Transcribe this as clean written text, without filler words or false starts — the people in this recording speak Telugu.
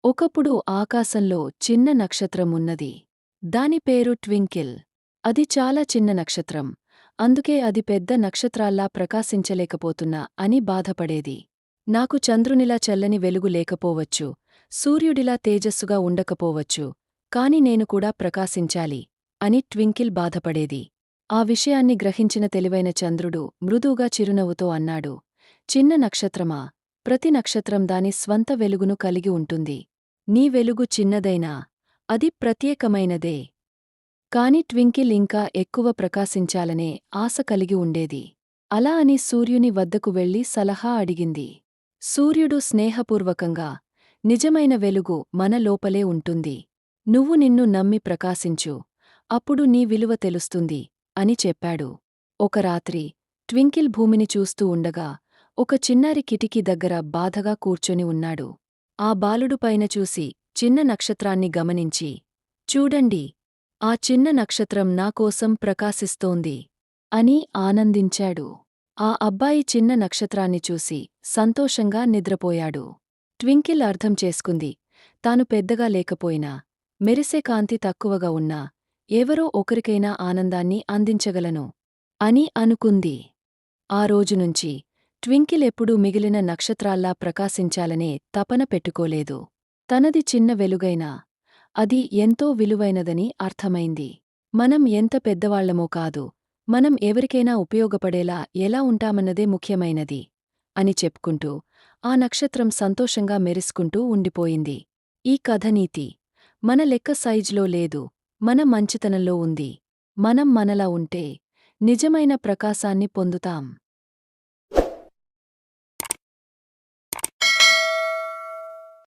ఒకప్పుడు ఆకాశంలో చిన్న నక్షత్రం ఉన్నది. దాని పేరు ట్వింకిల్. అది చాలా చిన్న నక్షత్రం. అందుకే అది పెద్ద నక్షత్రాల్లా ప్రకాశించలేకపోతున్నా అని బాధపడేది. నాకు చంద్రునిలా చల్లని వెలుగు లేకపోవచ్చు, సూర్యుడిలా తేజస్సుగా ఉండకపోవచ్చు, కాని నేను కూడా ప్రకాశించాలి అని ట్వింకిల్ బాధపడేది. ఆ విషయాన్ని గ్రహించిన తెలివైన చంద్రుడు మృదువుగా చిరునవ్వుతో అన్నాడు, చిన్న నక్షత్రమా, ప్రతి నక్షత్రం దాని స్వంత వెలుగును కలిగి ఉంటుంది. నీ వెలుగు చిన్నదైనా అది ప్రత్యేకమైనదే. కాని ట్వింకిల్ ఇంకా ఎక్కువ ప్రకాశించాలనే ఆశ కలిగి ఉండేది. అలా అని సూర్యుని వద్దకు వెళ్లి సలహా అడిగింది. సూర్యుడు స్నేహపూర్వకంగా, నిజమైన వెలుగు మన లోపలే ఉంటుంది. నువ్వు నిన్ను నమ్మి ప్రకాశించు, అప్పుడు నీ విలువ తెలుస్తుంది అని చెప్పాడు. ఒక రాత్రి ట్వింకిల్ భూమిని చూస్తూ ఉండగా ఒక చిన్నారి కిటికీ దగ్గర బాధగా కూర్చొని ఉన్నాడు. ఆ బాలుడు పైన చూసి చిన్న నక్షత్రాన్ని గమనించి, చూడండి, ఆ చిన్న నక్షత్రం నాకోసం ప్రకాశిస్తోంది అని ఆనందించాడు. ఆ అబ్బాయి చిన్న నక్షత్రాన్ని చూసి సంతోషంగా నిద్రపోయాడు. ట్వింకిల్ అర్థం చేసుకుంది, తాను పెద్దగా లేకపోయినా, మెరిసే కాంతి తక్కువగా ఉన్నా, ఎవరో ఒకరికైనా ఆనందాన్ని అందించగలను అని అనుకుంది. ఆ రోజునుంచి ట్వింకిల్ ఎప్పుడూ మిగిలిన నక్షత్రాల్లా ప్రకాశించాలనే తపన పెట్టుకోలేదు. తనది చిన్న వెలుగైనా అది ఎంతో విలువైనదని అర్థమైంది. మనం ఎంత పెద్దవాళ్లమో కాదు, మనం ఎవరికైనా ఉపయోగపడేలా ఎలా ఉంటామన్నదే ముఖ్యమైనది అని చెప్పుకుంటూ ఆ నక్షత్రం సంతోషంగా మెరుసుకుంటూ ఉండిపోయింది. ఈ కథ నీతి: మన లెక్క సైజులో లేదు, మన మంచితనంలో ఉంది. మనం మనలా ఉంటే నిజమైన ప్రకాశాన్ని పొందుతాం.